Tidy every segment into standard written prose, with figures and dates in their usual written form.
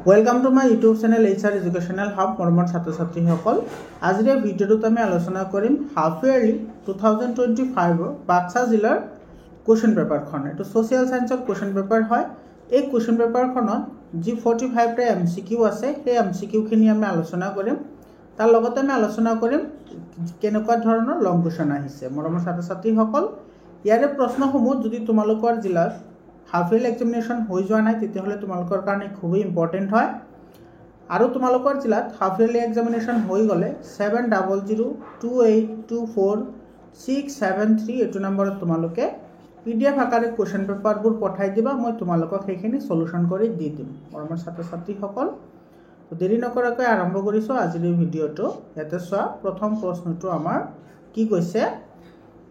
Welcome to my YouTube channel HR educational hub मरमर छात्र छात्री आज भिडिओत आलोचना करिम हाफ इयरली 2025 बाक्सा जिलार क्वेश्चन पेपार ये सोशियल साइंसर क्वेश्चन पेपार है। एक क्वेश्चन पेपार जी 45 टा MCQ आछे সেই MCQ खिनि आमी आलोचना करिम तार लगते आमी आलोचना करिम केनेकुवा धৰণৰ लंग क्वेश्चन आहिছে। मरमर छात्र छात्री यारे प्रश्नসমূह यदि तुमालोकर जिलार हाफ इयरली एक्जामिनेशन हो जा ना तुम्हारे कारण खूब इम्पर्टेन्ट है और तुम्हारे जिलात हाफ इयरली एक्जामिनेशन हो गले 7002824673 ये नम्बर तुम्हारे PDF आकारे क्वेश्चन पेपारबूर पठाई दिबा मैं तुम्हारे सल्यूशन कर दी दिम। मरमर छात्र छात्री तो देरी नकराक आरम्भ करिছো आजिर भिडिओটো। याते चोৱা प्रथम प्रश्नটো आमार कि কৈছে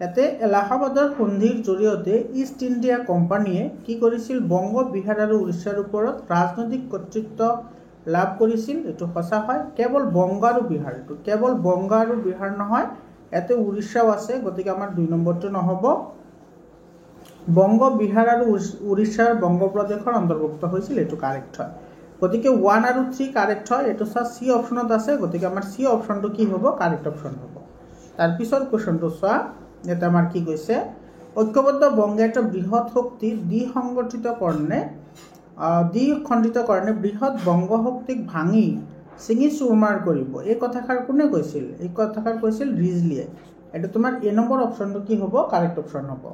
याते एलाहाबादर सन्धिर जरिए ईस्ट इंडिया कोम्पानीये कि करिছিল बंग बिहार और उड़ीसार ऊपर राजनैतिक कर्तृत्व लाभ करिছিল। एटु सचा है केवल बंग और बिहार केवल बंग और बिहार নহয় याते उड़ीसाও আছে गतिके आमार 2 नम्बरটো নহব। बंग बिहार और उड़ीसार बंग प्रदेशर अंतर्भुक्त হৈছিল एटु कारेक्ट है गतिके 1 और 3 कारेक्ट है। एटु सी अपशनत আছে गतिके आमार सी अपशनটো कि हबो कारेक्ट अपशन हबो। तार पिछर क्वेश्चनটো চোৱা याते आमार कि কৈছে ঐক্যবদ্ধ बंगे एक बृहत शक्ति द्विखंडितकरणे बृहत बंग शक्तिक भांगी चिंगी चूरमार करिब এই কথাষাৰ কোনে কৈছিল? এই কথাষাৰ কৈছিল ৰিজলিয়ে। এটা তোমাৰ এ নম্বৰ অপশনটো কি হ'ব? কাৰেক্ট অপশন হ'ব।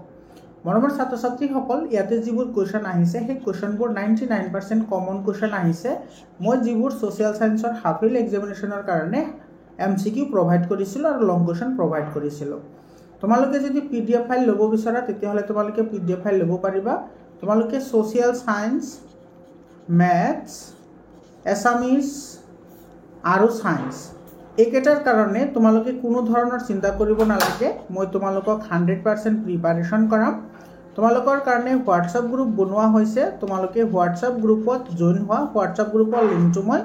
মৰমৰ ছাত্ৰ ছাত্ৰীসকল ইয়াতে যিবোৰ কোৱেশ্চন আহিছে সেই কোৱেশ্চনবোৰ 99% কমন কোৱেশ্চন আহিছে। মই যিবোৰ সোশ্যাল সায়েন্সৰ হাফ ইয়েৰলি এক্সামিনেশনৰ কাৰণে MCQ প্ৰভাইড কৰিছিলোঁ আৰু লং কোৱেশ্চন প্ৰভাইড কৰিছিলোঁ। তোমালোকে যদি PDF ফাইল ল'ব বিচাৰা তেতিয়াহ'লে তোমালোকে PDF ফাইল ল'ব পাৰিবা। তোমালোকে সোশ্যাল সায়েন্স, ম্যাথছ, এছামিজ আৰু সায়েন্স এইকেইটাৰ কাৰণে তোমালোকে কোনো ধৰণৰ চিন্তা কৰিব নালাগে। মই তোমালোকক 100% প্ৰিপাৰেশ্যন কৰাম। তোমালোকৰ কাৰণে হোৱাটছআপ গ্ৰুপ বনোৱা হৈছে। তোমালোকে হোৱাটছআপ গ্ৰুপত জইন হোৱা। হোৱাটছআপ গ্ৰুপৰ লিংকটো মই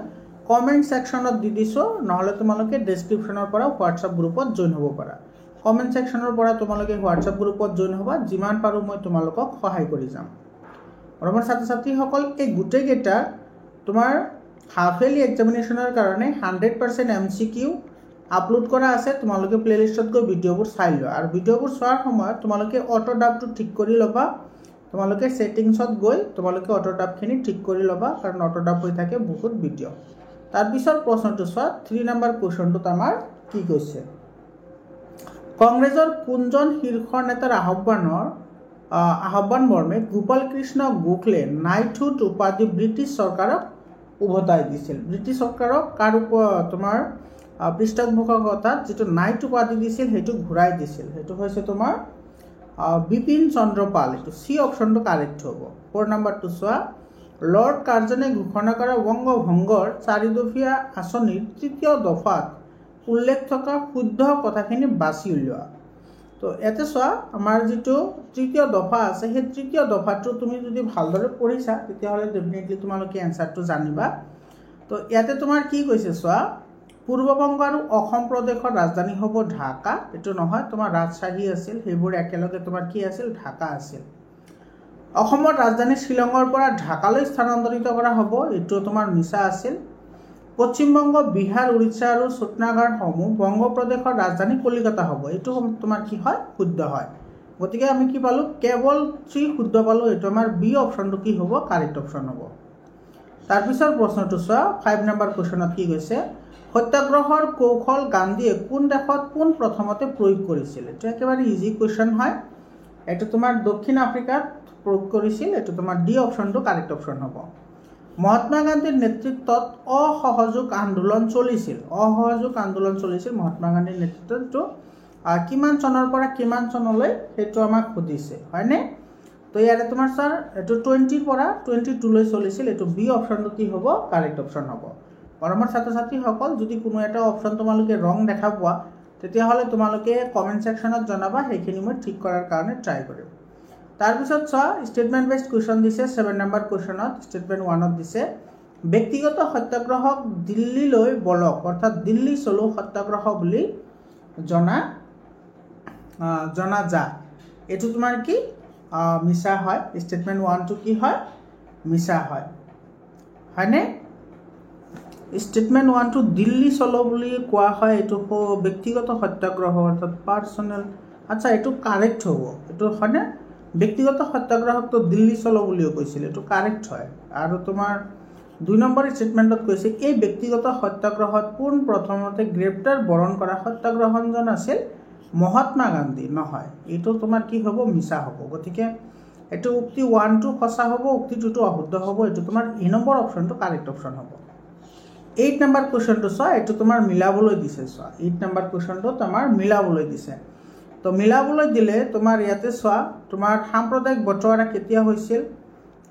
কমেণ্ট সেকশ্যনত দি দিছোঁ, নহ'লে তোমালোকে ডেছক্ৰিপশ্যনৰ পৰা হোৱাটছআপ গ্ৰুপত জইন হ'ব পাৰা। কমেণ্ট সেকশ্যনৰ পৰা তোমালোকে হোৱাটছআপ গ্ৰুপত জইন হ'বা। যিমান পাৰোঁ মই তোমালোকক সহায় কৰি যাম। মৰমৰ ছাত্ৰ ছাত্ৰীসকল এই গোটেইকেইটা তোমাৰ হাফ ইয়েৰলি এক্সামিনেশ্যনৰ কাৰণে 100% MCQ আপলোড কৰা আছে। তোমালোকে প্লেলিষ্টত গৈ ভিডিঅ'বোৰ চাই লোৱা আৰু ভিডিঅ'বোৰ চোৱাৰ সময়ত তোমালোকে অটো ডাবটো ঠিক কৰি ল'বা। তোমালোকে ছেটিংছত গৈ তোমালোকে অটো ডাবখিনি ঠিক কৰি ল'বা, কাৰণ অটো ডাব হৈ থাকে বহুত ভিডিঅ'। তাৰপিছত প্ৰশ্নটো চোৱা 3 নম্বৰ কুৱেশ্যনটোত আমাৰ কি কৈছে? কংগ্ৰেছৰ কোনজন শীৰ্ষ নেতাৰ আহ্বান মৰ্মে গোপাল কৃষ্ণ গোখলে নাইটহুড উপাধি ব্ৰিটিছ চৰকাৰক উভতাই দিছিল। ব্ৰিটিছ চৰকাৰক কাৰ তোমাৰ পৃষ্ঠপোষকতাত যিটো নাইট উপাধি দিছিল সেইটো ঘূৰাই দিছিল। সেইটো হৈছে তোমাৰ বিপিন চন্দ্ৰ পাল। এইটো চি অপশ্যনটো কাৰেক্ট হ'ব। 4 নম্বৰটো চোৱা লৰ্ড কাৰ্জনে ঘোষণা কৰা বংগভংগৰ 4 দফীয়া আঁচনিৰ 3য় দফাত উল্লেখ থকা শুদ্ধ কথাখিনি বাছি উলিওৱা। তো ইয়াতে চোৱা আমাৰ যিটো 3য় দফা আছে সেই 3য় দফাটো তুমি যদি ভালদৰে পঢ়িছা তেতিয়াহ'লে ডেফিনেটলি তোমালোকে এনসাৰটো জানিবা। তো ইয়াতে তোমাৰ কি কৈছে চোৱা পূৰ্ববংগ আৰু অসম প্ৰদেশৰ ৰাজধানী হ'ব ঢাকা। এইটো নহয়, তোমাৰ ৰাজশ্বাহী আছিল, সেইবোৰ একেলগে তোমাৰ কি আছিল? ঢাকা আছিল। অসমৰ ৰাজধানী শ্বিলঙৰ পৰা ঢাকালৈ স্থানান্তৰিত কৰা হ'ব, এইটো তোমাৰ মিছা আছিল। পশ্চিমবংগ, বিহাৰ, উড়িষ্যা আৰু ছত্তীশগড়সমূহ বংগ প্ৰদেশৰ ৰাজধানী কলিকতা হ'ব, এইটো তোমাৰ কি হয়? শুদ্ধ হয়। গতিকে আমি কি পালোঁ? কেৱল 3 শুদ্ধ পালোঁ। এইটো আমাৰ বি অপশ্যনটো কি হ'ব? কাৰেক্ট অপশ্যন হ'ব। তাৰপিছৰ প্ৰশ্নটো চোৱা 5 নম্বৰ কুৱেশ্যনত কি কৈছে? সত্যাগ্ৰহৰ কৌশল গান্ধীয়ে কোন দেশত প্ৰথমতে প্ৰয়োগ কৰিছিল? এইটো একেবাৰে ইজি কুৱেশ্যন হয়। এইটো তোমাৰ দক্ষিণ আফ্ৰিকাত প্ৰয়োগ কৰিছিল। এইটো তোমাৰ ডি অপশ্যনটো কাৰেক্ট অপশ্যন হ'ব। মহাত্মা গান্ধীৰ নেতৃত্বত অসহযোগ আন্দোলন চলিছিল। অসহযোগ আন্দোলন চলিছিল মহাত্মা গান্ধীৰ নেতৃত্বত। কিমান চনৰ পৰা কিমান চনলৈ সেইটো আমাক সুধিছে, হয়নে? তো ইয়াৰে তোমাৰ ছাৰ এইটো 20 পৰা 22লৈ চলিছিল। এইটো বি অপশ্যনটো কি হ'ব? কাৰেক্ট অপশ্যন হ'ব। মৰমৰ ছাত্ৰ ছাত্ৰীসকল যদি কোনো এটা অপশ্যন তোমালোকে ৰং দেখা পোৱা তেতিয়াহ'লে তোমালোকে কমেণ্ট ছেকশ্যনত জনাবা, সেইখিনি মই ঠিক কৰাৰ কাৰণে ট্ৰাই কৰিম। তাৰপিছত চোৱা ষ্টেটমেণ্ট বেছড কুৱেশ্যন দিছে। 7 নম্বৰ কুৱেশ্যনত ষ্টেটমেণ্ট 1ত দিছে ব্যক্তিগত সত্যাগ্ৰহক দিল্লীলৈ বলক অৰ্থাৎ দিল্লী চলো সত্যাগ্ৰহ বুলি জনা যায়। এইটো তোমাৰ কি? মিছা হয়। ষ্টেটমেণ্ট 1টো কি হয়? মিছা হয়, হয়নে? ষ্টেটমেণ্ট 1টো দিল্লী চলো বুলি কোৱা হয়, এইটো ব্যক্তিগত সত্যাগ্ৰহ অৰ্থাৎ পাৰ্চনেল। আচ্ছা, এইটো কাৰেক্ট হ'ব, এইটো হয়নে? ব্যক্তিগত সত্যাগ্ৰহকতো দিল্লী চলো বুলিও কৈছিল, এইটো কাৰেক্ট হয়। আৰু তোমাৰ 2 নম্বৰ ষ্টেটমেণ্টত কৈছে এই ব্যক্তিগত সত্যাগ্ৰহত পোনপ্ৰথমতে গ্ৰেপ্তাৰ বৰণ কৰা সত্যাগ্ৰহজন আছিল মহাত্মা গান্ধী নহয়, এইটো তোমাৰ কি হ'ব? মিছা হ'ব। গতিকে এইটো উক্তি 1টো সঁচা হ'ব, উক্তি 2টো অশুদ্ধ হ'ব। এইটো তোমাৰ এ নম্বৰ অপশ্যনটো কাৰেক্ট অপশ্যন হ'ব। 8 নম্বৰ কুৱেশ্যনটো চোৱা, এইটো তোমাৰ মিলাবলৈ দিছে। চোৱা 8 নম্বৰ কুৱেশ্যনটোত আমাৰ মিলাবলৈ দিছে। তো মিলাবলৈ দিলে তোমাৰ ইয়াতে চোৱা, তোমাৰ সাম্প্ৰদায়িক বটোৱাৰা কেতিয়া হৈছিল?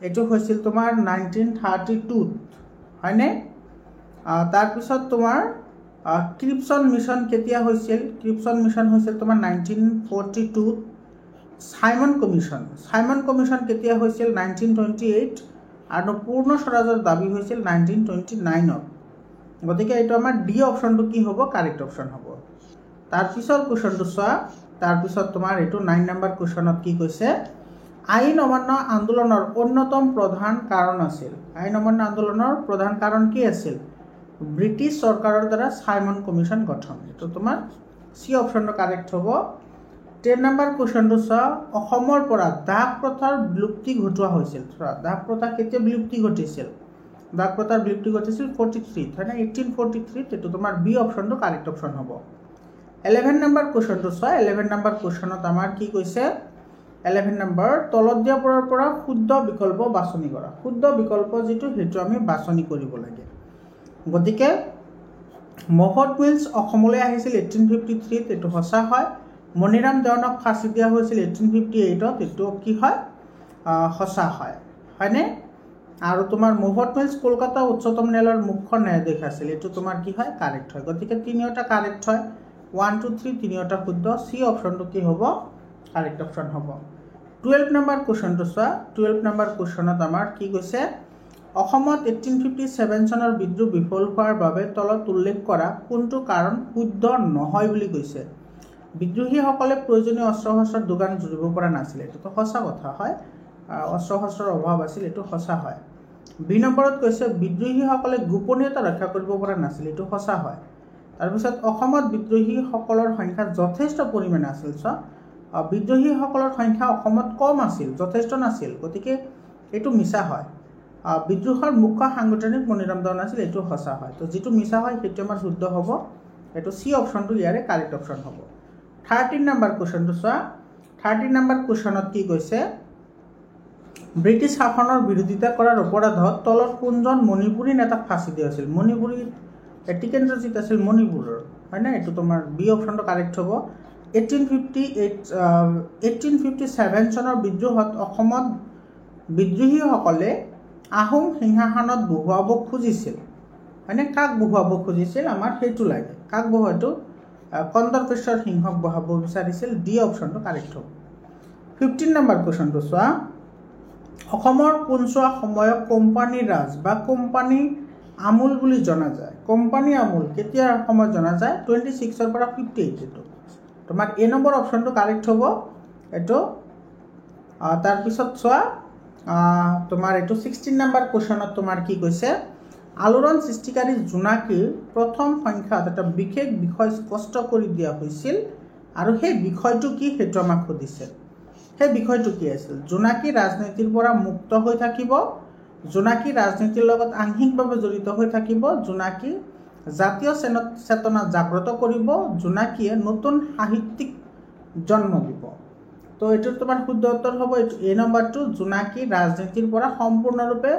এইটো হৈছিল তোমাৰ 1932 হয়নে? তাৰপিছত তোমাৰ ক্ৰিপছন মিছন কেতিয়া হৈছিল? ক্ৰিপছন মিছন হৈছিল তোমাৰ 1942। চাইমন কমিশ্যন কেতিয়া হৈছিল? 1928। আৰু পূৰ্ণ স্বৰাজৰ দাবী হৈছিল 1929ত। গতিকে এইটো আমাৰ ডি অপশ্যনটো কি হ'ব? কাৰেক্ট অপশ্যন হ'ব। তাৰপিছৰ কুৱেশ্যনটো চোৱা, তাৰপিছত তোমাৰ এইটো 9 নম্বৰ কুৱেশ্যনত কি কৈছে? আইন অমান্য আন্দোলনৰ অন্যতম প্ৰধান কাৰণ আছিল। আইন অমান্য আন্দোলনৰ প্ৰধান কাৰণ কি আছিল? ব্ৰিটিছ চৰকাৰৰ দ্বাৰা চাইমন কমিশ্যন গঠন। এইটো তোমাৰ চি অপশ্যনটো কাৰেক্ট হ'ব। 10 নম্বৰ কুৱেশ্যনটো চোৱা, অসমৰ পৰা দাস প্ৰথাৰ বিলুপ্তি ঘটোৱা হৈছিল। চোৱা, দাস প্ৰথা কেতিয়া বিলুপ্তি ঘটিছিল? দাস প্ৰথাৰ বিলুপ্তি ঘটিছিল 43 হয়নে? 1843। এইটো তোমাৰ বি অপশ্যনটো কাৰেক্ট অপশ্যন হ'ব। 11 নম্বৰ কুৱেশ্যনটো চোৱা, 11 নম্বৰ কুৱেশ্যনত আমাৰ কি কৈছে? 11 নম্বৰ, তলত দিয়াবোৰৰ পৰা শুদ্ধ বিকল্প বাছনি কৰা। শুদ্ধ বিকল্প যিটো সেইটো আমি বাছনি কৰিব লাগে। গতিকে মহৎ মিলছ অসমলৈ আহিছিল 1853, এইটো সঁচা হয়। মণিৰাম দেৱানক ফাঁচি দিয়া হৈছিল 1858, এইটো কি হয়? সঁচা হয় হয়নে? আৰু তোমাৰ মহৎ মিলছ কলকাতা উচ্চতম ন্যায়ালয়ৰ মুখ্য ন্যায়াধীশ আছিল, এইটো তোমাৰ কি হয়? কাৰেক্ট হয়। গতিকে তিনিওটা কাৰেক্ট হয়, 1, 2, 3 তিনিওটা শুদ্ধ। চি অপশ্যনটো কি হ'ব? কাৰেক্ট অপশ্যন হ'ব। 12 নম্বৰ কুৱেশ্যনটো চোৱা, 12 নম্বৰ কুৱেশ্যনত আমাৰ কি কৈছে? অসমত 1857 চনৰ বিদ্ৰোহ বিফল হোৱাৰ বাবে তলত উল্লেখ কৰা কোনটো কাৰণ শুদ্ধ নহয় বুলি কৈছে? বিদ্ৰোহীসকলে প্ৰয়োজনীয় অস্ত্ৰ শস্ত্ৰৰ যোগান ধৰিব পৰা নাছিল, এইটোতো সঁচা কথা হয়। অস্ত্ৰ শস্ত্ৰৰ অভাৱ আছিল, এইটো সঁচা হয়। 2 নম্বৰত কৈছে বিদ্ৰোহীসকলে গোপনীয়তা ৰক্ষা কৰিব পৰা নাছিল, এইটো সঁচা হয়। তাৰপিছত অসমত বিদ্ৰোহীসকলৰ সংখ্যা যথেষ্ট পৰিমাণে আছিল। চোৱা, বিদ্ৰোহীসকলৰ সংখ্যা অসমত কম আছিল, যথেষ্ট নাছিল, গতিকে এইটো মিছা হয়। বিদ্ৰোহৰ মুখ্য সাংগঠনিক মণিৰাম দেৱান আছিল, এইটো সঁচা হয়। তো যিটো মিছা হয় সেইটো আমাৰ শুদ্ধ হ'ব। এইটো চি অপশ্যনটো ইয়াৰে কাৰেক্ট অপশ্যন হ'ব। 13 নম্বৰ কুৱেশ্যনটো চোৱা, 13 নম্বৰ কুৱেশ্যনত কি কৈছে? ব্ৰিটিছ শাসনৰ বিৰোধিতা কৰাৰ অপৰাধত তলত কোনজন মণিপুৰী নেতাক ফাঁচি দিয়া হৈছিল? মণিপুৰী টিকেন্দ্ৰজিৎ আছিল মণিপুৰৰ হয়নে? এইটো তোমাৰ বি অপশ্যনটো কাৰেক্ট হ'ব। 1857 চনৰ বিদ্ৰোহত অসমত বিদ্ৰোহীসকলে আহোম সিংহাসনত বহুৱাব খুজিছিল হয়নে? কাক বহুৱাব খুজিছিল? আমাৰ সেইটো লাগে, কাক বহুৱাটো? কন্দৰ্পেশ্বৰ সিংহক বহাব বিচাৰিছিল। ডি অপশ্যনটো কাৰেক্ট হ'ব। 15 নম্বৰ কুৱেশ্যনটো চোৱা, অসমৰ কোনছোৱা সময়ক কোম্পানী ৰাজ বা কোম্পানী আমোল বুলি জনা যায়? কোম্পানী আমোল কেতিয়াৰ সময়ত জনা যায়? 26 পৰা 58। এইটো তোমাৰ এ নম্বৰ অপশ্যনটো কাৰেক্ট হ'ব। এইটো তাৰপিছত চোৱা, তোমাৰ এইটো 16 নম্বৰ কুৱেশ্যনত তোমাৰ কি কৈছে? আলোড়ন সৃষ্টিকাৰী জোনাকীৰ প্ৰথম সংখ্যাত এটা বিশেষ বিষয় স্পষ্ট কৰি দিয়া হৈছিল, আৰু সেই বিষয়টো কি সেইটো আমাক সুধিছে। সেই বিষয়টো কি আছিল? জোনাকী ৰাজনীতিৰ পৰা মুক্ত হৈ থাকিব, জোনাকী ৰাজনীতিৰ লগত আংশিকভাৱে জড়িত হৈ থাকিব, জোনাকী জাতীয় চেতনা জাগ্ৰত কৰিব, জোনাকীয়ে নতুন সাহিত্যিক জন্ম দিব। তো এইটোৰ তোমাৰ শুদ্ধ উত্তৰ হ'ব এইটো এ নম্বৰটো, জোনাকী ৰাজনীতিৰ পৰা সম্পূৰ্ণৰূপে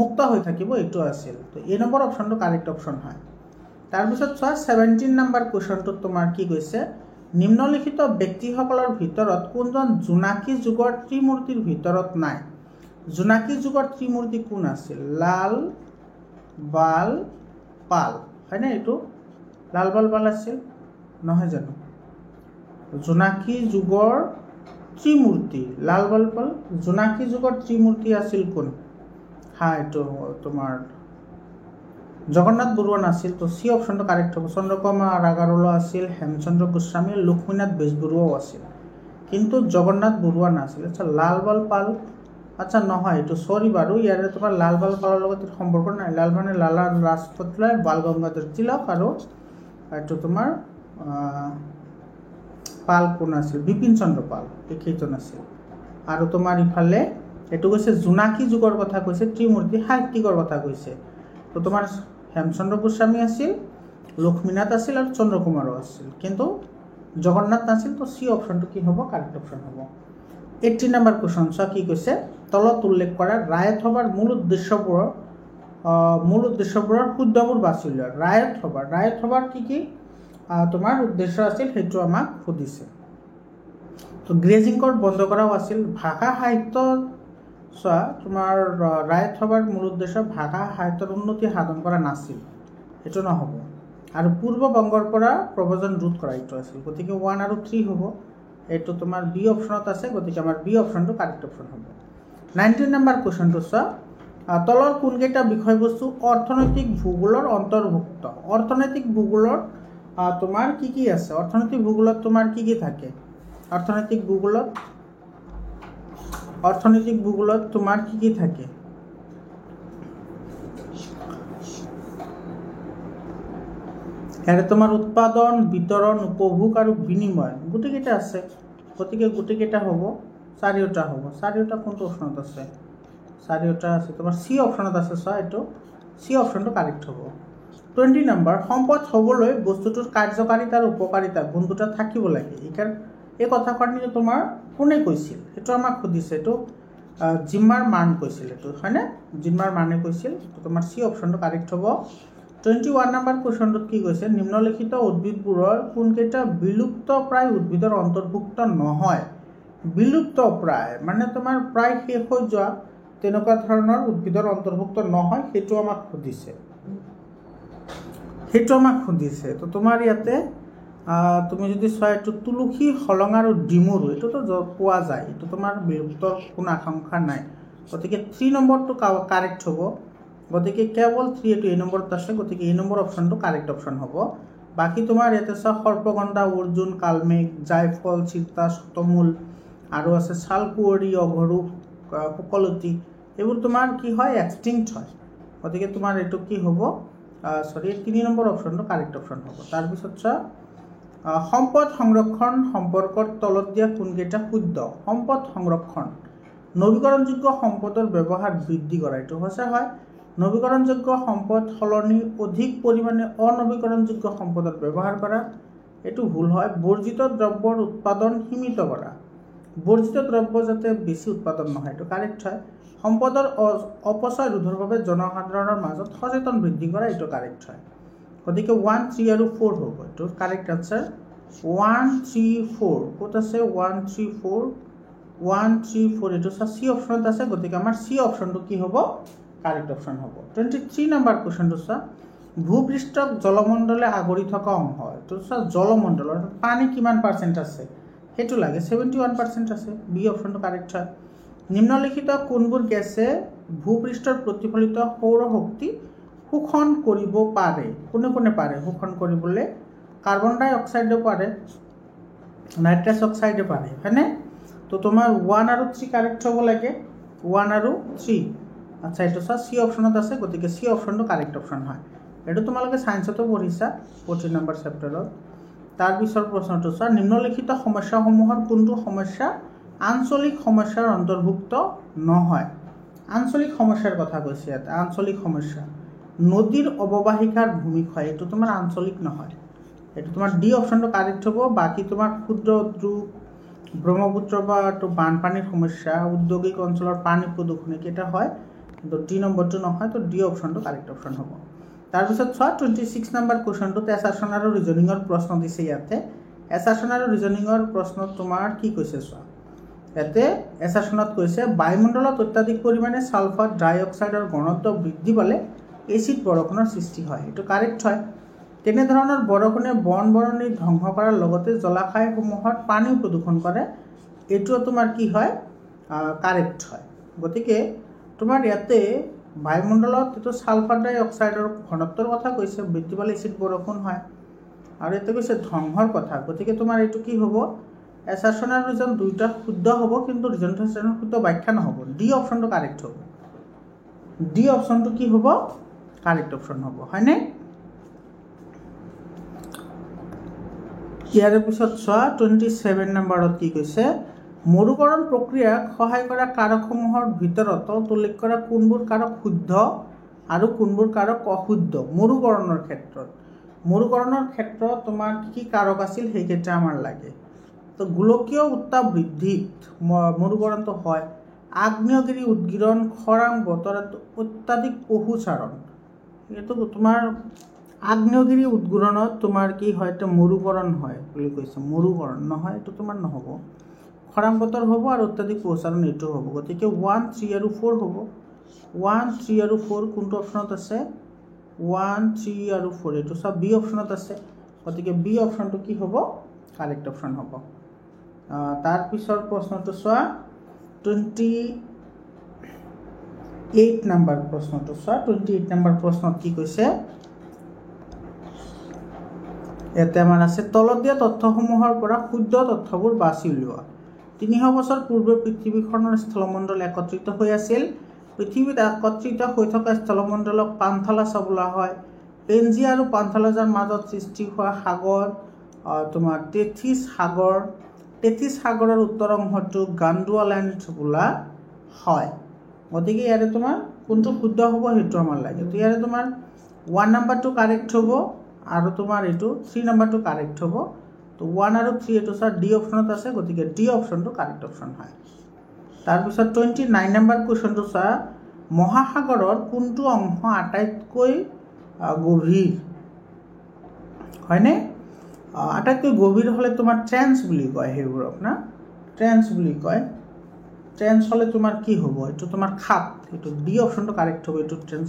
মুক্ত হৈ থাকিব, এইটো আছিল। তো এ নম্বৰ অপশ্যনটো কাৰেক্ট অপশ্যন হয়। তাৰপিছত চোৱা 17 নম্বৰ কুৱেশ্যনটোত তোমাৰ কি কৈছে? নিম্নলিখিত ব্যক্তিসকলৰ ভিতৰত কোনজন জোনাকী যুগৰ ত্ৰিমূৰ্তিৰ ভিতৰত নাই? জোনাকী যুগৰ ত্ৰিমূৰ্তি কোন আছিল? লাল, বাল, পাল হয়নে? এইটো লাল, বাল, পাল আছিল নহয় জানো? জোনাকী যুগৰ ত্ৰিমূৰ্তি লাল, বাল, পাল। জোনাকী যুগৰ ত্ৰিমূৰ্তি আছিল কোন? এইটো তোমাৰ জগন্নাথ বৰুৱা নাছিল। তো চি অপশ্যনটো কাৰেক্ট হ'ব। চন্দ্ৰকুমাৰ আগৰৱালা আছিল, হেমচন্দ্ৰ গোস্বামী, লক্ষ্মীনাথ বেজবৰুৱাও আছিল, কিন্তু জগন্নাথ বৰুৱা নাছিল। আচ্ছা, লাল, বাল, পাল আচ্ছা নহয়, এইটো সৰি বাৰু, ইয়াৰে তোমাৰ লাল বাল পালৰ লগত সম্পৰ্ক নাই। লাল মানে লালা লাজপত ৰায়, বাল গংগাধৰ তিলক, আৰু এইটো তোমাৰ পাল কোন আছিল, বিপিন চন্দ্ৰ পাল, সেইজন আছিল। আৰু তোমাৰ ইফালে এইটো কৈছে জোনাকী যুগৰ কথা কৈছে, ত্ৰিমূৰ্তি সাহিত্যিকৰ কথা কৈছে। তো তোমাৰ হেমচন্দ্ৰ গোস্বামী আছিল, লক্ষ্মীনাথ আছিল, আৰু চন্দ্ৰকুমাৰো আছিল, কিন্তু জগন্নাথ নাছিল। তো সি অপশ্যনটো কি হ'ব, কাৰেক্ট অপশ্যন হ'ব। 80 নম্বৰ কুৱেশ্যন চোৱা কি কৈছে, তলত উল্লেখ কৰা ৰায়ত সভাৰ মূল উদ্দেশ্যবোৰৰ শুদ্ধবোৰ বাছি উলিওৱা। ৰায়ত সভাৰ কি কি তোমাৰ উদ্দেশ্য আছিল সেইটো আমাক সুধিছে। তো গ্ৰেজিং কোড বন্ধ কৰাও আছিল। ভাষা সাহিত্য চোৱা, তোমাৰ ৰায়ত সভাৰ মূল উদ্দেশ্য ভাষা সাহিত্যৰ উন্নতি সাধন কৰা নাছিল, সেইটো নহ'ব। আৰু পূৰ্ব বংগৰ পৰা প্ৰব্ৰজন ৰোধ কৰা এইটো আছিল, গতিকে 1 আৰু 3 হ'ব। এইটো তোমাৰ বি অপশ্যনত আছে, গতিকে আমাৰ বি অপশ্যনটো কাৰেক্ট অপশ্যন হ'ব। 19 নম্বৰ কুৱেশ্যনটো চোৱা, তলৰ কোনকেইটা বিষয়বস্তু অৰ্থনৈতিক ভূগোলৰ অন্তৰ্ভুক্ত। অৰ্থনৈতিক ভূগোলৰ তোমাৰ কি কি আছে, অৰ্থনৈতিক ভূগোলত তোমাৰ কি কি থাকে, অৰ্থনৈতিক ভূগোলত তোমাৰ কি কি থাকে। ইয়াতে তোমাৰ উৎপাদন, বিতৰণ, উপভোগ আৰু বিনিময় গোটেইকেইটা আছে, গতিকে গোটেইকেইটা হ'ব, চাৰিওটা হ'ব। চাৰিওটা কোনটো অপশ্যনত আছে, চাৰিওটা আছে তোমাৰ চি অপশ্যনত আছে। চোৱা, এইটো চি অপশ্যনটো কাৰেক্ট হ'ব। 20 নম্বৰ, সম্পদ হ'বলৈ বস্তুটোৰ কাৰ্যকাৰিতা আৰু উপকাৰিতা গুণ দুটা থাকিব লাগে। এই কথাখিনি তোমাৰ কোনে কৈছিল, সেইটো আমাক সুধিছে। এইটো জিম্মাৰ মান কৈছিল, এইটো হয়নে, জিম্মাৰ মানে কৈছিল। তোমাৰ চি অপশ্যনটো কাৰেক্ট হ'ব। 21 নম্বৰ কুৱেশ্যনটোত কি কৈছে, নিম্নলিখিত উদ্ভিদবোৰৰ কোনকেইটা বিলুপ্ত প্ৰায় উদ্ভিদৰ অন্তৰ্ভুক্ত নহয়। বিলুপ্ত প্ৰায় মানে তোমাৰ প্ৰায় শেষ হৈ যোৱা তেনেকুৱা ধৰণৰ উদ্ভিদৰ অন্তৰ্ভুক্ত নহয়, সেইটো আমাক সুধিছে। তো তোমাৰ ইয়াতে তুমি যদি চোৱা, এইটো তুলসী, হলং আৰু ডিমৰু, এইটোতো পোৱা যায়, এইটো তোমাৰ বিলুপ্তৰ কোনো আশংকা নাই, গতিকে 3 নম্বৰটো কাৰেক্ট হ'ব। গতিকে কেৱল 3, এইটো এই নম্বৰত আছে, গতিকে এই নম্বৰ অপশ্যনটো কাৰেক্ট অপশ্যন হ'ব। বাকী তোমাৰ ইয়াতে চোৱা, সৰ্পগন্ধা, অৰ্জুন, কালমেঘ, জায়ফল, চিতা, শতমূল, আৰু আছে ছালকুঁৱৰী, অঘৰু, শুকলতি, এইবোৰ তোমাৰ কি হয়, এক্সটিংক্ট হয়, গতিকে তোমাৰ এইটো কি হ'ব, 3 নম্বৰ অপশ্যনটো কাৰেক্ট অপশ্যন হ'ব। তাৰপিছত চোৱা, সম্পদ সংৰক্ষণ সম্পৰ্কৰ তলত দিয়া কোনকেইটা শুদ্ধ। সম্পদ সংৰক্ষণ, নৱীকৰণযোগ্য সম্পদৰ ব্যৱহাৰ বৃদ্ধি কৰা, এইটো সঁচা হয়। নৱীকৰণযোগ্য সম্পদ সলনি অধিক পৰিমাণে অনৱীকৰণযোগ্য সম্পদৰ ব্যৱহাৰ কৰা, এইটো ভুল হয়। বৰ্জিত দ্ৰব্যৰ উৎপাদন সীমিত কৰা, বৰ্জিত দ্ৰব্য যাতে বেছি উৎপাদন নহয়, এইটো কাৰেক্ট হয়। সম্পদৰ অপচয় ৰোধৰ বাবে জনসাধাৰণৰ মাজত সচেতন বৃদ্ধি কৰা, এইটো কাৰেক্ট হয়। গতিকে 1, 3 আৰু 4 হ'ব, এইটো কাৰেক্ট আনচাৰ। 1, 3, 4 ক'ত আছে, 1, 3, 4 এইটো চি অপশ্যনত আছে, গতিকে আমাৰ চি অপশ্যনটো কি হ'ব, কাৰেক্ট অপশ্যন হ'ব। 23 নম্বৰ কুৱেশ্যনটো চোৱা, ভূপৃষ্ঠক জলমণ্ডলে আগুৰি থকা অংশ, এইটো চোৱা জলমণ্ডল অৰ্থাৎ পানী কিমান % আছে সেইটো লাগে, 71% আছে, বি অপশ্যনটো কাৰেক্ট হয়। নিম্নলিখিত কোনবোৰ গেছে ভূপৃষ্ঠৰ প্ৰতিফলিত সৌৰ শক্তি শোষণ কৰিব পাৰে। কোনে পাৰে শোষণ কৰিবলৈ, কাৰ্বন ডাই অক্সাইডে পাৰে, নাইট্ৰাছ অক্সাইডে পাৰে, হয়নে। তো তোমাৰ 1 আৰু 3 কাৰেক্ট হ'ব লাগে, 1 আৰু 3। আচ্ছা, এইটো চোৱা চি অপশ্যনত আছে, গতিকে চি অপশ্যনটো কাৰেক্ট অপশ্যন হয়। এইটো তোমালোকে ছায়েন্সতো পঢ়িছা 14 নম্বৰ চেপ্টাৰত। তাৰপিছৰ প্ৰশ্নটো চোৱা, নিম্নলিখিত সমস্যাসমূহৰ কোনটো সমস্যা আঞ্চলিক সমস্যাৰ অন্তৰ্ভুক্ত নহয়। আঞ্চলিক সমস্যাৰ কথা কৈছে ইয়াত, আঞ্চলিক সমস্যা, নদীৰ অৱবাহিকাৰ ভূমিক্ষয়, এইটো তোমাৰ আঞ্চলিক নহয়, এইটো তোমাৰ ডি অপশ্যনটো কাৰেক্ট হ'ব। বাকী তোমাৰ ক্ষুদ্ৰ উদ্যোগ, ব্ৰহ্মপুত্ৰ বা বানপানীৰ সমস্যা, ঔদ্যোগিক অঞ্চলৰ পানী প্ৰদূষণ, এইকেইটা হয়, কিন্তু ডি নম্বৰটো নহয়, তো ডি অপশ্যনটো কাৰেক্ট অপশ্যন হ'ব। তাৰপিছত চোৱা, 26 নম্বৰ কুৱেশ্যনটোত এছাৰশ্যন আৰু ৰিজনিঙৰ প্ৰশ্ন দিছে। ইয়াতে এছাৰশ্যন আৰু ৰিজনিঙৰ প্ৰশ্নত তোমাৰ কি কৈছে চোৱা, ইয়াতে এছাৰশ্যনত কৈছে বায়ুমণ্ডলত অত্যাধিক পৰিমাণে ছালফাৰ ডাই অক্সাইডৰ ঘনত্ব বৃদ্ধি পালে এচিড বৰষুণৰ সৃষ্টি হয়, এইটো কাৰেক্ট হয়। তেনেধৰণৰ বৰষুণে বন বৰণি ধ্বংস কৰাৰ লগতে জলাশয়সমূহত পানীও প্ৰদূষণ কৰে, এইটোও তোমাৰ কি হয়, কাৰেক্ট হয়। গতিকে তোমাৰ ইয়াতে বায়ুমণ্ডলত এইটো ছালফাৰ ডাই অক্সাইডৰ ঘনত্বৰ কথা কৈছে, বৃদ্ধি পালে এচিড বৰষুণ হয়, আৰু ইয়াতে কৈছে ধ্বংসৰ কথা, গতিকে তোমাৰ এইটো কি হ'ব, এছাৰশ্যন আৰু ৰিজন দুইটা শুদ্ধ হ'ব, কিন্তু ৰিজন এছাৰশ্যনৰ শুদ্ধ ব্যাখ্যা নহ'ব। ডি অপশ্যনটো কাৰেক্ট হ'ব। ডি অপশ্যনটো কি হ'ব? কাৰেক্ট অপশ্যন হ'ব, হয়নে? ইয়াৰ পিছত চোৱা 27 নম্বৰত কি কৈছে, মৰুকৰণ প্ৰক্ৰিয়াক সহায় কৰা কাৰকসমূহৰ ভিতৰত তলত উল্লেখ কৰা কোনবোৰ কাৰক শুদ্ধ আৰু কোনবোৰ কাৰক অশুদ্ধ? মৰুকৰণৰ ক্ষেত্ৰত তোমাৰ কি কাৰক আছিল সেইকেইটা আমাৰ লাগে। তো গোলকীয় উত্তাপ বৃদ্ধিত মৰুকৰণটো হয়, আগ্নেয়গিৰি উদগীৰণ, খৰাং বতৰ, অত্যাধিক পশুচাৰণ। এইটো তোমাৰ আগ্নেয়গিৰি উদগীৰণত তোমাৰ কি হয়, এটা মৰুকৰণ হয় বুলি কৈছে। মৰুকৰণ নহয়, এইটো তোমাৰ নহ'ব। খৰাং বতৰ হ'ব আৰু অত্যাধিক পশুচাৰণ এইটো হ'ব। গতিকে 1, 3 আৰু 4 হ'ব। 1, 3 আৰু 4 কোনটো অপশ্যনত আছে? 1, 3 আৰু 4 এইটো চব বি অপশ্যনত আছে। গতিকে বি অপশ্যনটো কি হ'ব? কাৰেক্ট অপশ্যন হ'ব। তাৰপিছৰ প্ৰশ্নটো চোৱা 28 নম্বৰ প্ৰশ্নটো চোৱা। 28 নম্বৰ প্ৰশ্নত কি কৈছে, ইয়াতে আমাৰ আছে তলত দিয়া তথ্যসমূহৰ পৰা শুদ্ধ তথ্যবোৰ বাছি উলিওৱা। 300 বছৰ পূৰ্বে পৃথিৱীখনৰ স্থলমণ্ডল একত্ৰিত হৈ আছিল। পৃথিৱীত একত্ৰিত হৈ থকা স্থলমণ্ডলক পান্থালাছ বোলা হয়। পেঞ্জিয়া আৰু পান্থালাছৰ মাজত সৃষ্টি হোৱা সাগৰ তোমাৰ তেথিছ সাগৰৰ উত্তৰ অংশটো গাণ্ডোৱালেণ্ড বোলা হয়। গতিকে ইয়াৰে তোমাৰ কোনটো শুদ্ধ হ'ব সেইটো আমাৰ লাগে। তো ইয়াৰে তোমাৰ 1 নম্বৰটো কাৰেক্ট হ'ব আৰু তোমাৰ এইটো 3 নম্বৰটো কাৰেক্ট হ'ব। তো 1 আৰু 3 এইটো চোৱা ডি অপশ্যনত আছে, গতিকে ডি অপশ্যনটো কাৰেক্ট অপশ্যন হয়। তাৰপিছত 29 নম্বৰ কুৱেশ্যনটো চোৱা, মহাসাগৰৰ কোনটো অংশ আটাইতকৈ গভীৰ? হয়নে? আটাইতকৈ গভীৰ হ'লে তোমাৰ ট্ৰেন্স বুলি কয় সেইবোৰক না, ট্ৰেন্স বুলি কয়। ট্ৰেন্স হ'লে তোমাৰ কি হ'ব? এইটো তোমাৰ খাপ। এইটো ডি অপশ্যনটো কাৰেক্ট হ'ব। এইটো ট্ৰেন্স,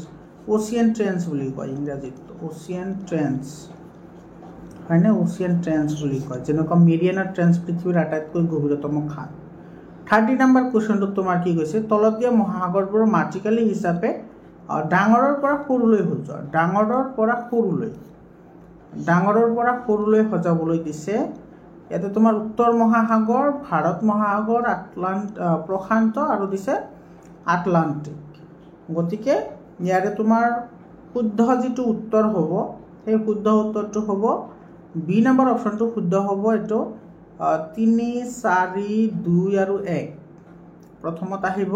অচিয়ান ট্ৰেন্স বুলি কয় ইংৰাজীত, অচিয়ান ট্ৰেন্স, হয়নে? অচিয়ান ট্ৰেন্স বুলি কয়। যেনেকুৱা মেৰিয়ানা ট্ৰেন্স পৃথিৱীৰ আটাইতকৈ গভীৰতম খাপ। 30 নম্বৰ কুৱেশ্যনটোত তোমাৰ কি কৈছে, তলত দিয়া মহাসাগৰবোৰ মাটিকালি হিচাপে ডাঙৰৰ পৰা সৰুলৈ সজোৱা। ডাঙৰৰ পৰা সৰুলৈ সজাবলৈ দিছে। ইয়াতে তোমাৰ উত্তৰ মহাসাগৰ, ভাৰত মহাসাগৰ, প্ৰশান্ত আৰু দিছে আটলান্টিক। গতিকে ইয়াৰে তোমাৰ শুদ্ধ যিটো উত্তৰ হ'ব, সেই শুদ্ধ উত্তৰটো হ'ব বি নম্বৰ অপশ্যনটো শুদ্ধ হ'ব। এইটো 3, 4, 2 আৰু 1। প্ৰথমত আহিব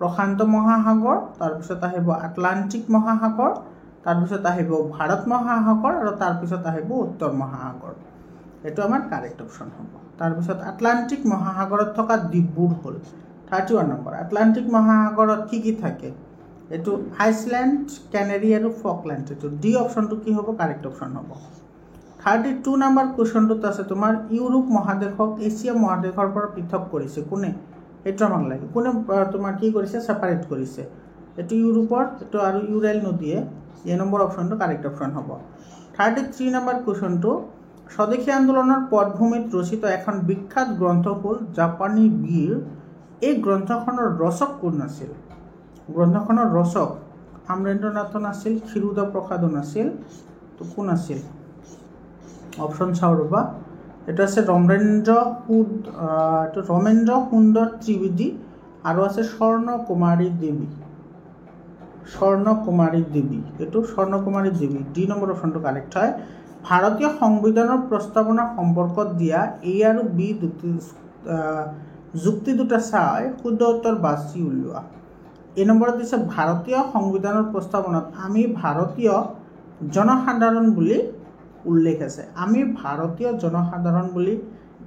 প্ৰশান্ত মহাসাগৰ, তাৰপিছত আহিব আটলান্টিক মহাসাগৰ, তাৰপিছত আহিব ভাৰত মহাসাগৰ আৰু তাৰপিছত আহিব উত্তৰ মহাসাগৰ। এইটো আমাৰ কাৰেক্ট অপশ্যন হ'ব। তাৰপিছত আটলান্টিক মহাসাগৰত থকা দ্বীপবোৰ হ'ল 31 নম্বৰ। আটলান্টিক মহাসাগৰত কি থাকে? এইটো আইচলেণ্ড, কেনেৰি আৰু ফকলেণ্ড। এইটো ডি অপশ্যনটো কি হ'ব? কাৰেক্ট অপশ্যন হ'ব। 32 নম্বৰ কুৱেশ্যনটোত আছে তোমাৰ ইউৰোপ মহাদেশক এছিয়া মহাদেশৰ পৰা পৃথক কৰিছে কোনে? এইটো আমাক লাগে। কোনে তোমাৰ কি কৰিছে? ছেপাৰেট কৰিছে। এইটো ইউৰোপৰ, এইটো আৰু ইউৰাইল নদীয়ে। এ নম্বৰ অপশ্যনটো কাৰেক্ট অপশ্যন হ'ব। 33 নম্বৰ কুৱেশ্যনটো, স্বদেশী আন্দোলনৰ পটভূমিত ৰচিত এখন বিখ্যাত গ্ৰন্থ হ'ল জাপানী বীৰ। এই গ্ৰন্থখনৰ ৰচক কোন আছিল? গ্ৰন্থখনৰ ৰচক আমৰেন্দ্ৰনাথন আছিল, ক্ষীৰোদা প্ৰসাদন আছিল। তো কোন আছিল? অপশ্যন চাওঁ ৰ'বা। এটা আছে ৰমেন্দ্ৰ সুন্দৰ ত্ৰিবেদী আৰু আছে স্বৰ্ণকুমাৰী দেৱী। এইটো স্বৰ্ণকুমাৰী দেৱী। ডি নম্বৰ অপশ্যনটো কাৰেক্ট হয়। ভাৰতীয় সংবিধানৰ প্ৰস্তাৱনা সম্পৰ্কত দিয়া এ আৰু বি যুক্তি দুটা চাই শুদ্ধ উত্তৰ বাছি উলিওৱা। এই নম্বৰত দিছে ভাৰতীয় সংবিধানৰ প্ৰস্তাৱনাত আমি ভাৰতীয় জনসাধাৰণ বুলি উল্লেখ আছে। আমি ভাৰতীয় জনসাধাৰণ বুলি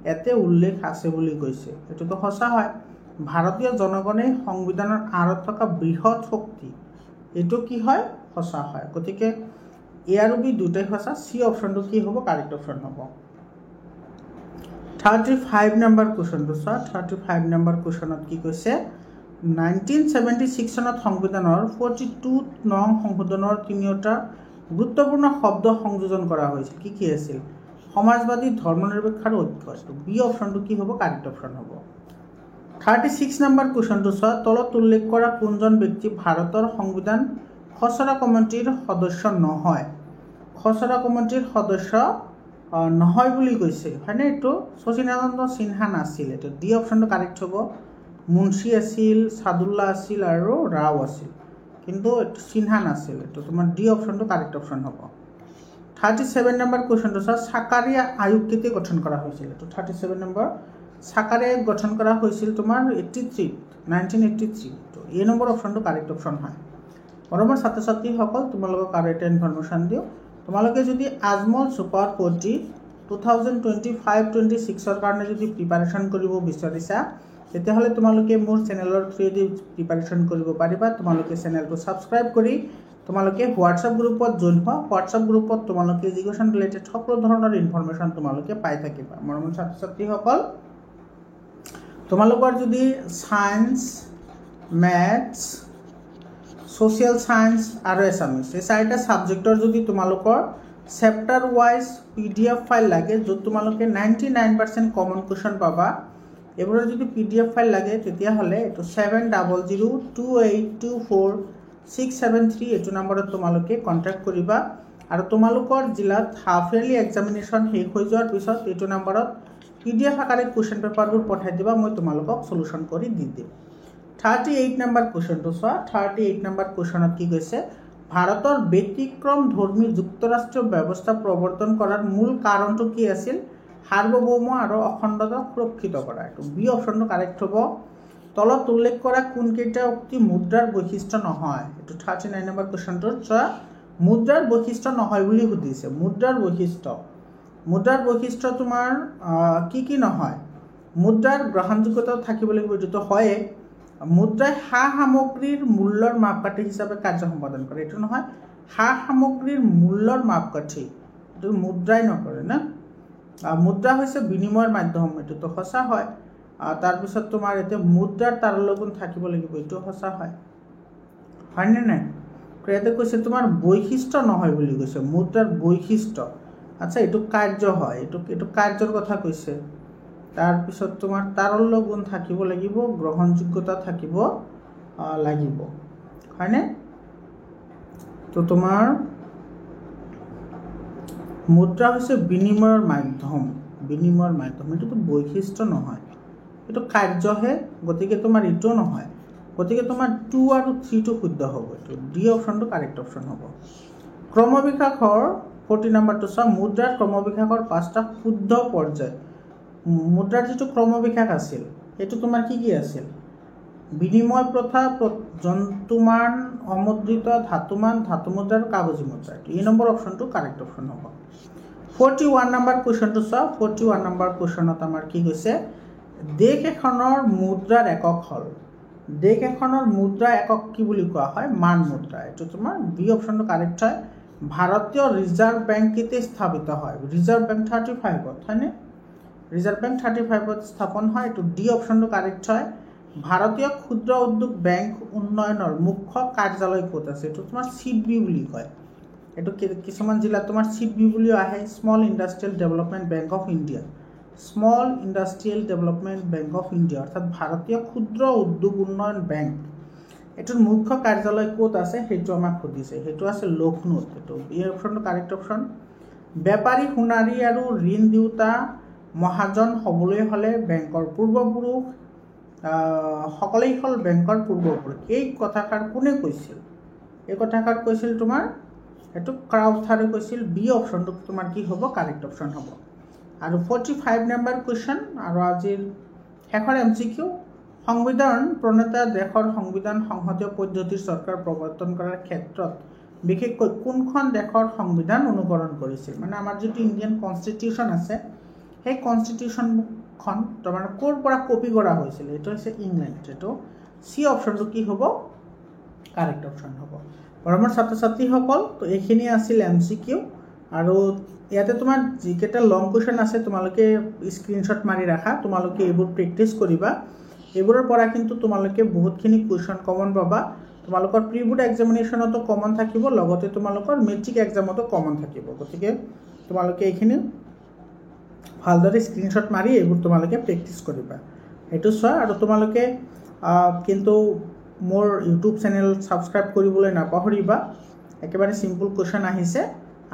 ইয়াতে উল্লেখ আছে বুলি কৈছে। এইটোতো সঁচা হয়। ভাৰতীয় জনগণেই সংবিধানৰ আঁৰত থকা বৃহৎ শক্তি। এইটো কি হয়? সঁচা হয়। গতিকে এ আৰু বি দুটাই সঁচা। চি অপশ্যনটো কি হ'ব? কাৰেক্ট অপশ্যন হ'ব। 35 নম্বৰ কুৱেশ্যনটো চোৱা। 35 নম্বৰ কুৱেশ্যনত কি কৈছে, 1976 চনত সংবিধানৰ 42 নং সংশোধনৰ 3টা গুৰুত্বপূৰ্ণ শব্দ সংযোজন কৰা হৈছিল। কি আছিল? সমাজবাদী, ধৰ্মনিৰপেক্ষ আৰু ঐক্য। বি অপশ্যনটো কি হ'ব? কাৰেক্ট অপশ্যন হ'ব। 36 নম্বৰ কুৱেশ্যনটো চোৱা। তলত উল্লেখ কৰা কোনজন ব্যক্তি ভাৰতৰ সংবিধান খচৰা কমিটিৰ সদস্য নহয়? খচৰা কমিটিৰ সদস্য নহয় বুলি কৈছে হয়নে এইটো শচীনানন্দ সিনহা নাছিল এইটো ডি অপশ্যনটো কাৰেক্ট হ'ব মুন্সী আছিল সাদুল্লা আছিল আৰু ৰাও আছিল কিন্তু সিনহা নাছিল এইটো তোমাৰ ডি অপশ্যনটো কাৰেক্ট অপশ্যন হ'ব 37 নম্বৰ কুৱেশ্যনটো চোৱা সাকাৰীয়া আয়োগ কেতিয়া গঠন কৰা হৈছিল এইটো 37 নম্বৰ সাকাৰীয়া আয়োগ গঠন কৰা হৈছিল তোমাৰ 1983 তো এই নম্বৰ অপশ্যনটো কাৰেক্ট অপশ্যন হয় মৰমৰ ছাত্ৰ ছাত্ৰীসকল তোমালোকক আৰু এটা ইনফৰমেশ্যন দিওঁ তোমালোকে যদি আজমল সুপাৰ 40 2025-26 কাৰণে যদি প্ৰিপাৰেশ্যন কৰিব বিচাৰিছা তেতিয়াহ'লে তোমালোকে মোৰ চেনেলৰ থ্ৰুৱেদি প্ৰিপাৰেশ্যন কৰিব পাৰিবা তোমালোকে চেনেলটো ছাবস্ক্ৰাইব কৰি তোমালোকে হোৱাটছআপ গ্ৰুপত জইন হোৱা হোৱাটছআপ গ্ৰুপত তোমালোকে এডুকেশ্যন ৰিলেটেড সকলো ধৰণৰ ইনফৰমেশ্যন তোমালোকে পাই থাকিবা মৰমৰ ছাত্ৰ ছাত্ৰীসকল তোমালোকৰ যদি সায়েন্স মেথছ social science আৰু এছামিছ এই চাৰিটা সাবজেক্টৰ যদি তোমালোকৰ চেপ্টাৰ ওয়াইজ পিডিএফ ফাইল লাগে য'ত তোমালোকে 99% কমন কুৱেশ্যন পাবা এইবোৰৰ যদি পিডিএফ ফাইল লাগে তেতিয়াহ'লে এইটো 7002824673 এইটো নম্বৰত তোমালোকে কণ্টেক্ট কৰিবা আৰু তোমালোকৰ জিলাত হাফ ইয়াৰলি এক্সামিনেশ্যন শেষ হৈ যোৱাৰ পিছত এইটো নম্বৰত পিডিএফ আকাৰে কুৱেশ্যন পেপাৰবোৰ পঠাই দিবা মই তোমালোকক সলিউশ্যন কৰি দি দিম 38 নম্বৰ কুৱেশ্যনটো চোৱা 38 নম্বৰ কুৱেশ্যনত কি কৈছে ভাৰতৰ ব্যতিক্ৰম ধৰ্মী যুক্তৰাষ্ট্ৰীয় ব্যৱস্থা প্ৰৱৰ্তন কৰাৰ মূল কাৰণটো কি আছিল সাৰ্বভৌম আৰু অখণ্ডতা সুৰক্ষিত কৰা এইটো বি অপশ্যনটো কাৰেক্ট হ'ব তলত উল্লেখ কৰা কোনকেইটা উক্তি মুদ্ৰাৰ বৈশিষ্ট্য নহয় এইটো 39 নম্বৰ কুৱেশ্যনটোত চোৱা মুদ্ৰাৰ বৈশিষ্ট্য নহয় বুলি সুধিছে মুদ্ৰাৰ বৈশিষ্ট্য তোমাৰ কি নহয় মুদ্ৰাৰ গ্ৰহণযোগ্যতা থাকিব লাগিব এইটো হয়ে মুদ্ৰাই সা সামগ্ৰীৰ মূল্যৰ মাপকাঠি হিচাপে কাৰ্য সম্পাদন কৰে এইটো নহয় সা সামগ্ৰীৰ মূল্যৰ মাপকাঠি এইটো মুদ্ৰাই নকৰে না মুদ্ৰা হৈছে বিনিময়ৰ মাধ্যম এইটোতো সঁচা হয় তাৰপিছত তোমাৰ এতিয়া মুদ্ৰাৰ তাৰল্যগুণ থাকিব লাগিব এইটো সঁচা হয় হয়নে নাই ইয়াতে কৈছে তোমাৰ বৈশিষ্ট্য নহয় বুলি কৈছে মুদ্ৰাৰ বৈশিষ্ট্য আচ্ছা এইটো কাৰ্য হয় এইটো কাৰ্যৰ কথা কৈছে তাৰপিছত তোমাৰ তাৰল্য গুণ থাকিব লাগিব গ্ৰহণযোগ্যতা থাকিব লাগিব হয়নে তো তোমাৰ মুদ্ৰা হৈছে বিনিময়ৰ মাধ্যম এইটোতো বৈশিষ্ট্য নহয় এইটো কাৰ্যহে গতিকে তোমাৰ ইটো নহয় গতিকে তোমাৰ 2 আৰু 3 টো শুদ্ধ হ'ব এইটো ডি অপশ্যনটো কাৰেক্ট অপশ্যন হ'ব ক্ৰমবিকাশৰ 40 নম্বৰটো চোৱা মুদ্ৰাৰ ক্ৰমবিকাশৰ 5টা শুদ্ধ পৰ্যায় মুদ্ৰাৰ যিটো ক্ৰমবিকাশ আছিল এইটো তোমাৰ কি আছিল বিনিময় প্ৰথা জন্তুমান অমুদ্ৰিত ধাতুমান ধাতু মুদ্ৰা আৰু কাগজী মুদ্ৰা এই নম্বৰ অপশ্যনটো কাৰেক্ট অপশ্যন হ'ব 41 নম্বৰ কুৱেশ্যনটো চোৱা 41 নম্বৰ কুৱেশ্যনত আমাৰ কি কৈছে দেশ এখনৰ মুদ্ৰাৰ একক হ'ল দেশ এখনৰ মুদ্ৰা একক কি বুলি কোৱা হয় মান মুদ্ৰা এইটো তোমাৰ বি অপশ্যনটো কাৰেক্ট হয় ভাৰতীয় ৰিজাৰ্ভ বেংক কেতিয়া স্থাপিত হয় ৰিজাৰ্ভ বেংক 35ত হয়নে ৰিজাৰ্ভ বেংক 35ত স্থাপন হয় এইটো ডি অপশ্যনটো কাৰেক্ট হয় ভাৰতীয় ক্ষুদ্ৰ উদ্যোগ বেংক উন্নয়নৰ মুখ্য কাৰ্যালয় ক'ত আছে এইটো তোমাৰ চিডবি বুলি কয় এইটো কিছুমান জিলাত তোমাৰ চিডবি বুলিও আহে small industrial development bank of India অৰ্থাৎ ভাৰতীয় ক্ষুদ্ৰ উদ্যোগ উন্নয়ন বেংক এইটোৰ মুখ্য কাৰ্যালয় ক'ত আছে সেইটো আমাক সুধিছে সেইটো আছে লক্ষ্ণৌত এইটো এই অপশ্যনটো কাৰেক্ট অপশ্যন বেপাৰী সোণাৰী আৰু ঋণ দিওঁতা মহাজন হ'বলৈ হ'লে বেংকৰ পূৰ্বপুৰুষ সকলেই হ'ল বেংকৰ পূৰ্বপুৰুষ এই কথাষাৰ কোনে কৈছিল এই কথাষাৰ কৈছিল তোমাৰ এইটো ক্ৰাউথাৰে কৈছিল বি অপশ্যনটো তোমাৰ কি হ'ব কাৰেক্ট অপশ্যন হ'ব আৰু 45 নম্বৰ কুৱেশ্যন আৰু আজিৰ শেষৰ MCQ সংবিধান প্ৰণেতা দেশৰ সংবিধান সংসদীয় পদ্ধতিৰ চৰকাৰ প্ৰৱৰ্তন কৰাৰ ক্ষেত্ৰত বিশেষকৈ কোনখন দেশৰ সংবিধান অনুকৰণ কৰিছিল মানে আমাৰ যিটো ইণ্ডিয়ান কনষ্টিটিউশ্যন আছে সেই কনষ্টিটিউশ্যনখন তোমাৰ ক'ৰ পৰা কপি কৰা হৈছিল এইটো হৈছে ইংলেণ্ড এইটো চি অপশ্যনটো কি হ'ব কাৰেক্ট অপশ্যন হ'ব মৰমৰ ছাত্ৰ ছাত্ৰীসকল তো এইখিনি আছিল MCQ আৰু ইয়াতে তোমাৰ যিকেইটা লং কুৱেশ্যন আছে তোমালোকে স্ক্ৰীনশ্বট মাৰি ৰাখা তোমালোকে এইবোৰ প্ৰেক্টিছ কৰিবা এইবোৰৰ পৰা কিন্তু তোমালোকে বহুতখিনি কুৱেশ্যন কমন পাবা তোমালোকৰ প্ৰি বোৰ্ড এক্সামিনেশ্যনতো কমন থাকিব লগতে তোমালোকৰ মেট্ৰিক এক্সামতো কমন থাকিব গতিকে তোমালোকে এইখিনি ভালদৰে স্ক্ৰীনশ্বট মাৰি এইবোৰ তোমালোকে প্ৰেক্টিছ কৰিবা এইটো চোৱা আৰু তোমালোকে কিন্তু মোৰ ইউটিউব চেনেল ছাবস্ক্ৰাইব কৰিবলৈ নাপাহৰিবা একেবাৰে সিম্পল কুৱেশ্যন আহিছে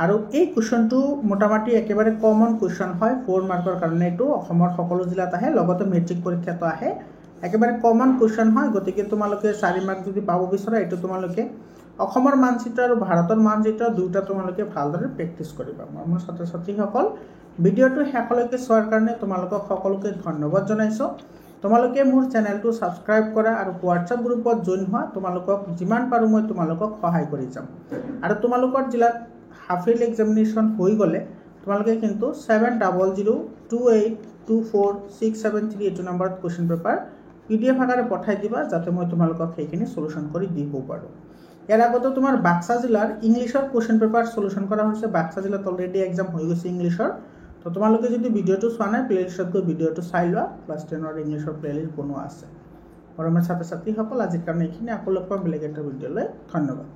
আৰু এই কুৱেশ্যনটো মোটামুটি একেবাৰে কমন কুৱেশ্যন হয় 4 মাৰ্কৰ কাৰণে এইটো অসমৰ সকলো জিলাত আহে লগতে মেট্ৰিক পৰীক্ষাতো আহে একেবাৰে কমন কুৱেশ্যন হয় গতিকে তোমালোকে 4 মাৰ্ক যদি পাব বিচৰা এইটো তোমালোকে অসমৰ মানচিত্ৰ আৰু ভাৰতৰ মানচিত্ৰ দুটা তোমালোকে ভালদৰে প্ৰেক্টিছ কৰিবা মোৰ ছাত্ৰ ছাত্ৰীসকল ভিডিঅ'টো শেষলৈকে চোৱাৰ কাৰণে তোমালোকক সকলোকে ধন্যবাদ জনাইছো তোমালোকে মোৰ চেনেলটো সাবস্ক্ৰাইব কৰা আৰু হোৱাটছআপ গ্ৰুপত জইন হোৱা তোমালোকক যিমান পাৰো মই তোমালোকক সহায় কৰি যাম আৰু তোমালোকৰ জিলাত হাফ ইয়াৰলি এক্সামিনেশ্যন হৈ গ'লে তোমালোকে কিন্তু 7002824673 এইটো নম্বৰত কুৱেশ্যন পেপাৰ PDF আকাৰে পঠাই দিবা যাতে মই তোমালোকক সেইখিনি সলিউশন কৰি দিব পাৰো ইয়াৰ আগতে তোমাৰ বাক্সা জিলাৰ ইংলিশৰ কুৱেশ্যন পেপাৰ সলিউশন কৰা হৈছে বাক্সা জিলাত অলৰেডি এক্সাম হৈ গৈছে ইংলিশৰ তো তোমালোকে যদি ভিডিঅ'টো চোৱা নাই প্লেলিষ্টত গৈ ভিডিঅ'টো চাই লোৱা ক্লাছ 10 ৰ ইংলিশৰ প্লেলিষ্ট বনোৱা আছে মৰমৰ ছাত্ৰ ছাত্ৰীসকল আজিৰ কাৰণে এইখিনি আকৌ লগ পাম বেলেগ এটা ভিডিঅ'লৈ ধন্যবাদ